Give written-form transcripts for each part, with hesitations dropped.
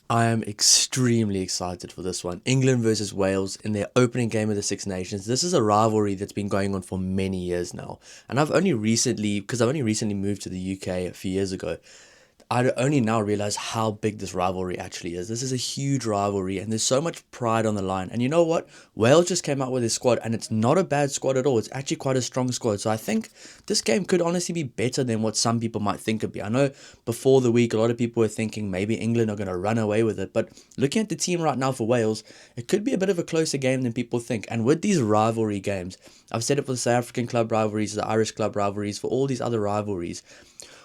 I am extremely excited for this one. England versus Wales in their opening game of the Six Nations. This is a rivalry that's been going on for many years now. And because I've only recently moved to the UK a few years ago, I only now realize how big this rivalry actually is. This is a huge rivalry, and there's so much pride on the line. And you know what? Wales just came out with his squad, and it's not a bad squad at all. It's actually quite a strong squad. So I think this game could honestly be better than what some people might think it'd be. I know before the week, a lot of people were thinking maybe England are going to run away with it. But looking at the team right now for Wales, it could be a bit of a closer game than people think. And with these rivalry games, I've said it for the South African club rivalries, the Irish club rivalries, for all these other rivalries,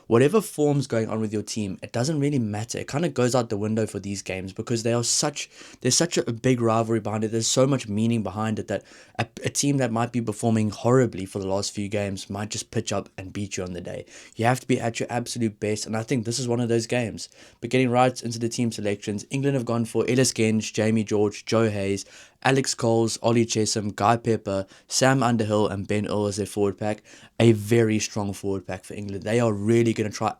whatever form's going on with your team, it doesn't really matter. It kind of goes out the window for these games because there's such a big rivalry behind it. There's so much meaning behind it that a team that might be performing horribly for the last few games might just pitch up and beat you on the day. You have to be at your absolute best, and I think this is one of those games. But getting right into the team selections, England have gone for Ellis Genge, Jamie George, Joe Hayes, Alex Coles, Ollie Chesham, Guy Pepper, Sam Underhill, and Ben Earl as their forward pack. A very strong forward pack for England. They are really going to try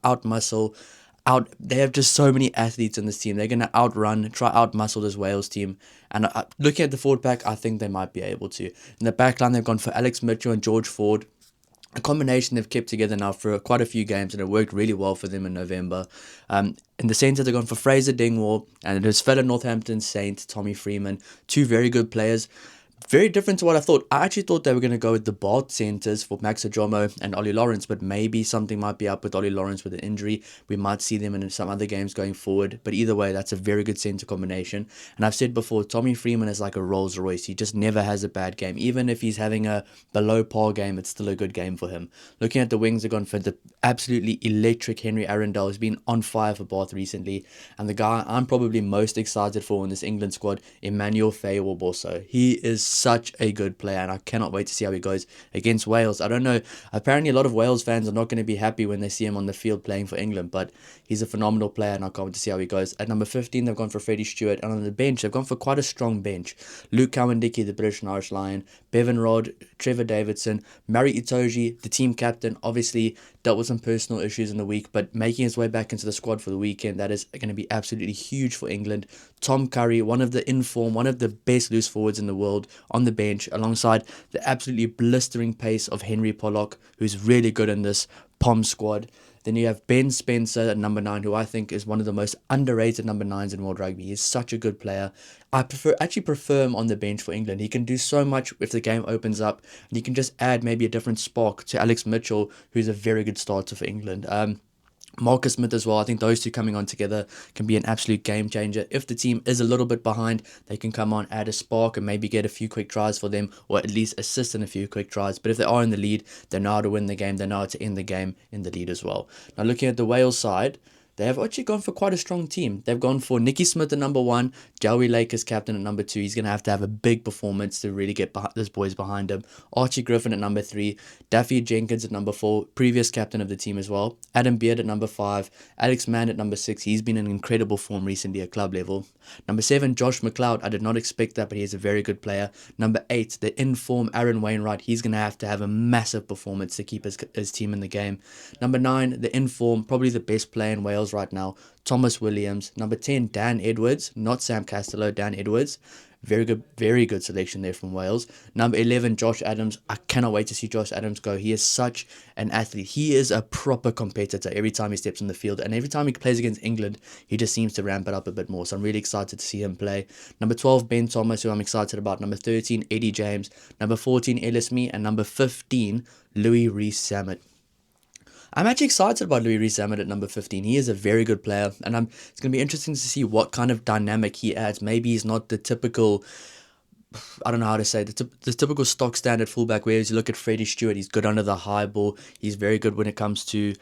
They have just so many athletes in this team. They're going to outmuscle this Wales team. And looking at the forward pack, I think they might be able to. In the back line, they've gone for Alex Mitchell and George Ford. A combination they've kept together now for quite a few games, and it worked really well for them in November. In the centre, they've gone for Fraser Dingwall and his fellow Northampton Saint, Tommy Freeman. Two very good players. Very different to what I thought. I actually thought they were going to go with the Bart centres for Max Ajomo and Ollie Lawrence, but maybe something might be up with Ollie Lawrence with an injury. We might see them in some other games going forward. But either way, that's a very good centre combination. And I've said before, Tommy Freeman is like a Rolls Royce. He just never has a bad game. Even if he's having a below par game, it's still a good game for him. Looking at the wings, they've gone for the absolutely electric Henry Arundel, who's been on fire for Bath recently. And the guy I'm probably most excited for in this England squad, Emmanuel Faye-Warboso. He is such a good player, and I cannot wait to see how he goes against Wales. I don't know, apparently a lot of Wales fans are not going to be happy when they see him on the field playing for England, but he's a phenomenal player, and I can't wait to see how he goes. At number 15, they've gone for Freddie Stewart, and on the bench, they've gone for quite a strong bench. Luke Cowan-Dickie, the British and Irish Lion, Bevan Rod, Trevor Davidson, Murray Itoje, the team captain, obviously dealt with some personal issues in the week, but making his way back into the squad for the weekend, that is going to be absolutely huge for England. Tom Curry, one of the best loose forwards in the world, on the bench, alongside the absolutely blistering pace of Henry Pollock, who's really good in this POM squad. Then you have Ben Spencer at number 9, who I think is one of the most underrated number 9s in world rugby. He's such a good player. I actually prefer him on the bench for England. He can do so much if the game opens up, and you can just add maybe a different spark to Alex Mitchell, who's a very good starter for England. Marcus Smith as well. I think those two coming on together can be an absolute game changer. If the team is a little bit behind, they can come on, add a spark, and maybe get a few quick tries for them, or at least assist in a few quick tries. But if they are in the lead, they know how to win the game. They know how to end the game in the lead as well. Now, looking at the Wales side, they have actually gone for quite a strong team. They've gone for Nicky Smith at number 1, Joey Lake as captain at number 2. He's going to have a big performance to really get this boys behind him. Archie Griffin at number 3, Daffy Jenkins at number 4, previous captain of the team as well. Adam Beard at number 5, Alex Mann at number 6. He's been in incredible form recently at club level. Number 7, Josh McLeod. I did not expect that, but he is a very good player. Number 8, the in-form Aaron Wainwright. He's going to have a massive performance to keep his team in the game. Number 9, the in-form, probably the best player in Wales right now, Thomas Williams. Number 10, Dan Edwards, not Sam Castello, Dan Edwards. Very good selection there from Wales. Number 11, Josh Adams. I cannot wait to see Josh Adams go. He is such an athlete. He is a proper competitor every time he steps on the field. And every time he plays against England, he just seems to ramp it up a bit more. So I'm really excited to see him play. Number 12, Ben Thomas, who I'm excited about. Number 13, Eddie James. Number 14, Ellis Mee. And number 15, Louis Rees-Zammit. I'm actually excited about Louis Rees-Zammit at number 15. He is a very good player, and it's going to be interesting to see what kind of dynamic he adds. Maybe he's not the typical, I don't know how to say, the typical stock standard fullback, whereas you look at Freddie Stewart, he's good under the high ball. He's very good when it comes to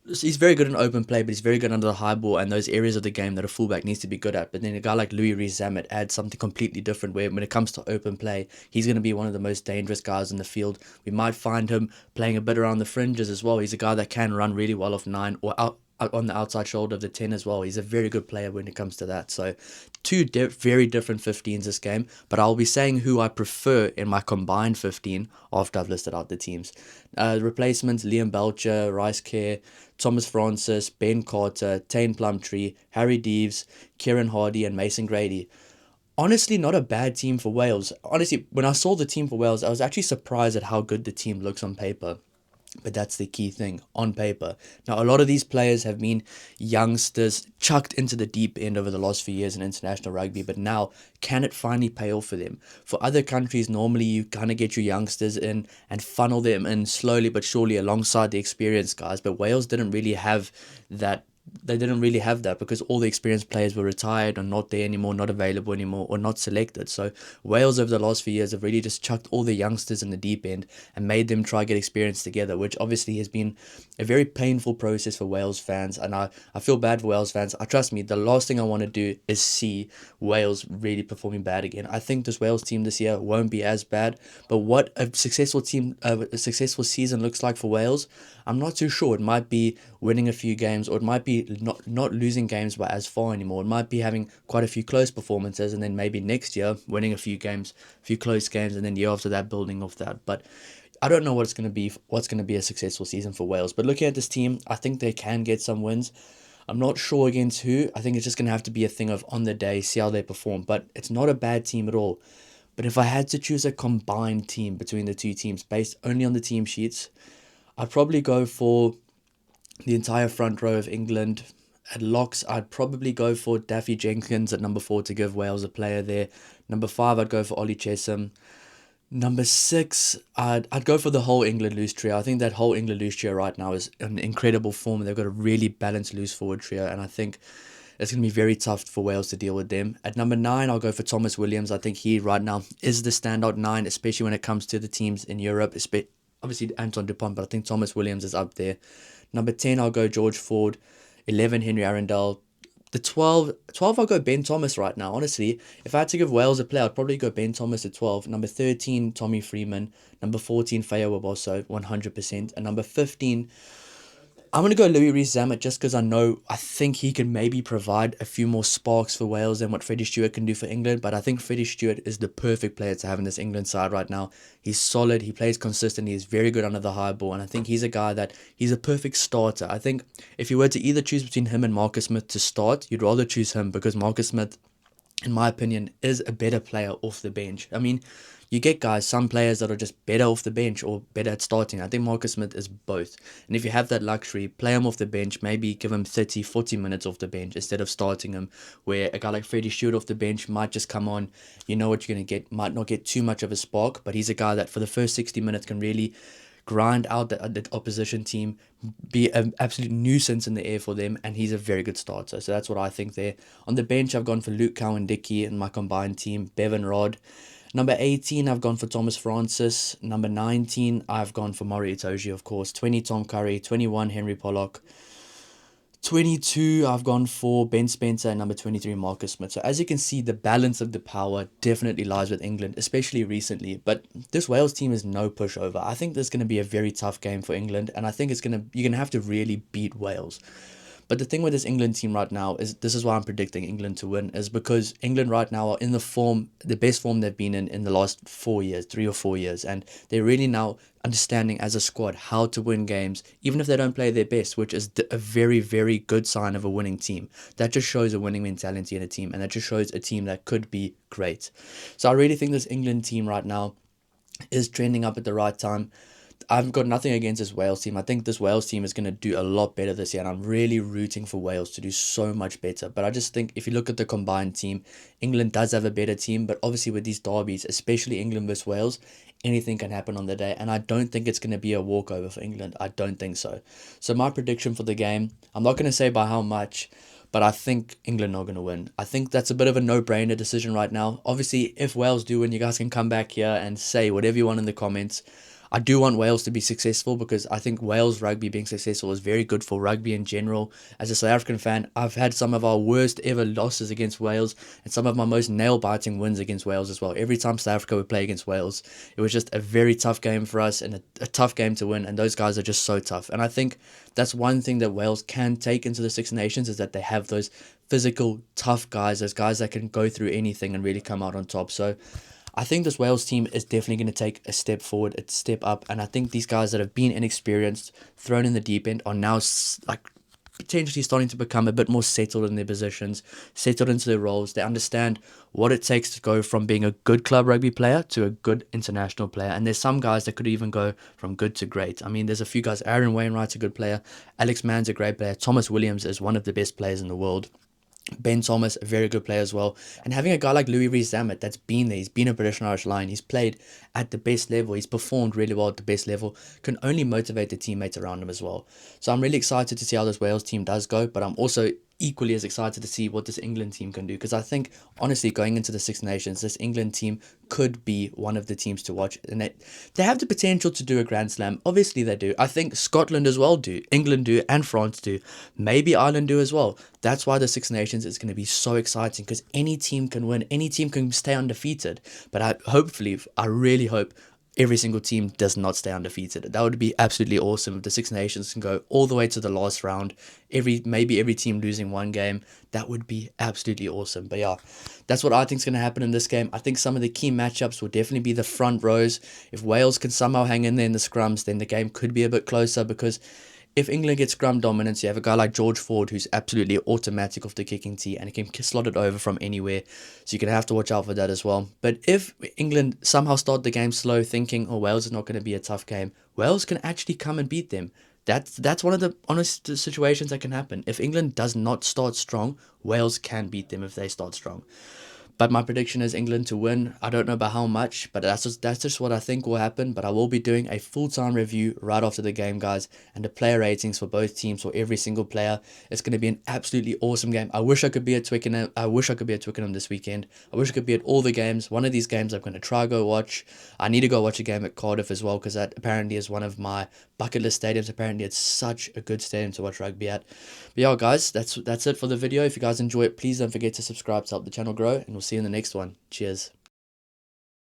he's very good in open play, but he's very good under the high ball and those areas of the game that a fullback needs to be good at. But then a guy like Louis Rees-Zammit adds something completely different, where when it comes to open play, he's going to be one of the most dangerous guys in the field. We might find him playing a bit around the fringes as well. He's a guy that can run really well off 9 or on the outside shoulder of the 10 as well. He's a very good player when it comes to that. So two very different 15s this game, but I'll be saying who I prefer in my combined 15 after I've listed out the teams. Replacements: Liam Belcher, Rice Kerr, Thomas Francis, Ben Carter, Tane Plumtree, Harry Deeves, Kieran Hardy, and Mason Grady. Honestly, not a bad team for Wales. Honestly, when I saw the team for Wales, I was actually surprised at how good the team looks on paper. But that's the key thing, on paper. Now, a lot of these players have been youngsters chucked into the deep end over the last few years in international rugby, but now, can it finally pay off for them? For other countries, normally you kind of get your youngsters in and funnel them in slowly but surely alongside the experienced guys, but Wales didn't really have that. They didn't really have that because all the experienced players were retired or not there anymore, not available anymore, or not selected. So Wales over the last few years have really just chucked all the youngsters in the deep end and made them try get experience together, which obviously has been a very painful process for Wales fans. And I feel bad for Wales fans. Trust me, the last thing I want to do is see Wales really performing bad again. I think this Wales team this year won't be as bad, but what a successful season looks like for Wales, I'm not too sure. It might be winning a few games, or it might be not losing games by as far anymore. It might be having quite a few close performances, and then maybe next year winning a few close games, and then the year after that building off that. But I don't know what's going to be a successful season for Wales. But looking at this team, I think they can get some wins. I'm not sure against who. I think it's just going to have to be a thing of on the day, see how they perform. But it's not a bad team at all. But if I had to choose a combined team between the two teams based only on the team sheets, I'd probably go for the entire front row of England. At locks, I'd probably go for Daffy Jenkins at number 4 to give Wales a player there. Number 5, I'd go for Ollie Chesham. Number 6, I'd go for the whole England loose trio. I think that whole England loose trio right now is in incredible form. They've got a really balanced loose forward trio, and I think it's going to be very tough for Wales to deal with them. At number 9, I'll go for Thomas Williams. I think he right now is the standout 9, especially when it comes to the teams in Europe. Obviously Anton Dupont, but I think Thomas Williams is up there. Number 10, I'll go George Ford. 11, Henry Arundel. The 12, I'll go Ben Thomas right now. Honestly, if I had to give Wales a player, I'd probably go Ben Thomas at 12. Number 13, Tommy Freeman. Number 14, Feo Waboso, 100%. And number 15, I'm going to go Louis Rees-Zammit just because I think he can maybe provide a few more sparks for Wales than what Freddie Stewart can do for England. But I think Freddie Stewart is the perfect player to have in this England side right now. He's solid, he plays consistently, he's very good under the high ball. And I think he's a guy he's a perfect starter. I think if you were to either choose between him and Marcus Smith to start, you'd rather choose him because Marcus Smith, in my opinion, is a better player off the bench. I mean, you get some players that are just better off the bench or better at starting. I think Marcus Smith is both. And if you have that luxury, play him off the bench, maybe give him 30, 40 minutes off the bench instead of starting him, where a guy like Freddie Stewart off the bench might just come on, you know what you're going to get, might not get too much of a spark, but he's a guy that for the first 60 minutes can really grind out the opposition team, be an absolute nuisance in the air for them, and he's a very good starter. So that's what I think there. On the bench, I've gone for Luke Cowan-Dickie in my combined team, Bevan Rod. Number 18, I've gone for Thomas Francis. Number 19, I've gone for Maury Itoje, of course. 20, Tom Curry. 21, Henry Pollock. 22, I've gone for Ben Spencer, and number 23, Marcus Smith. So as you can see, the balance of the power definitely lies with England, especially recently. But this Wales team is no pushover. I think this is going to be a very tough game for England, and I think you're going to have to really beat Wales. But the thing with this England team right now is, this is why I'm predicting England to win, is because England right now are in the best form they've been in the last 3 or 4 years. And they're really now understanding as a squad how to win games, even if they don't play their best, which is a very, very good sign of a winning team. That just shows a winning mentality in a team, and that just shows a team that could be great. So I really think this England team right now is trending up at the right time. I've got nothing against this Wales team. I think this Wales team is going to do a lot better this year, and I'm really rooting for Wales to do so much better. But I just think if you look at the combined team, England does have a better team, but obviously with these derbies, especially England versus Wales, anything can happen on the day, and I don't think it's going to be a walkover for England. I don't think so. So my prediction for the game, I'm not going to say by how much, but I think England are going to win. I think that's a bit of a no-brainer decision right now. Obviously, if Wales do win, you guys can come back here and say whatever you want in the comments. I do want Wales to be successful because I think Wales rugby being successful is very good for rugby in general. As a South African fan, I've had some of our worst ever losses against Wales and some of my most nail-biting wins against Wales as well. Every time South Africa would play against Wales, it was just a very tough game for us and a tough game to win, and those guys are just so tough. And I think that's one thing that Wales can take into the Six Nations is that they have those physical, tough guys, those guys that can go through anything and really come out on top. So I think this Wales team is definitely going to take a step forward, a step up, and I think these guys that have been inexperienced, thrown in the deep end, are now like potentially starting to become a bit more settled in their positions, settled into their roles. They understand what it takes to go from being a good club rugby player to a good international player. And there's some guys that could even go from good to great. I mean, there's a few guys. Aaron Wainwright's a good player. Alex Mann's a great player. Thomas Williams is one of the best players in the world. Ben Thomas, a very good player as well. And having a guy like Louis Rees-Zammit that's been there, he's been a British and Irish Lion, he's played at the best level, he's performed really well at the best level, can only motivate the teammates around him as well. So I'm really excited to see how this Wales team does go, but I'm also equally as excited to see what this England team can do, because I think, honestly, going into the Six Nations, this England team could be one of the teams to watch, and they have the potential to do a Grand Slam. Obviously they do. I think Scotland as well do, England do, and France do. Maybe Ireland do as well. That's why the Six Nations is going to be so exciting, because any team can win, any team can stay undefeated, but I really hope every single team does not stay undefeated. That would be absolutely awesome if the Six Nations can go all the way to the last round. Maybe every team losing one game. That would be absolutely awesome. But yeah, that's what I think is going to happen in this game. I think some of the key matchups will definitely be the front rows. If Wales can somehow hang in there in the scrums, then the game could be a bit closer, because if England gets scrum dominance, you have a guy like George Ford who's absolutely automatic off the kicking tee and he can slot it over from anywhere. So you're going to have to watch out for that as well. But if England somehow start the game slow, thinking, oh, Wales is not going to be a tough game, Wales can actually come and beat them. That's one of the honest situations that can happen. If England does not start strong, Wales can beat them if they start strong. But my prediction is England to win. I don't know by how much, but that's just what I think will happen. But I will be doing a full-time review right after the game, guys, and the player ratings for both teams, for every single player. It's going to be an absolutely awesome game. I wish I could be at Twickenham. I wish I could be at Twickenham this weekend. I wish I could be at all the games. One of these games I'm going to try go watch. I need to go watch a game at Cardiff as well, because that apparently is one of my bucket list stadiums. Apparently it's such a good stadium to watch rugby at. But yeah, guys, that's it for the video. If you guys enjoy it, please don't forget to subscribe to help the channel grow, and we'll see you in the next one. Cheers.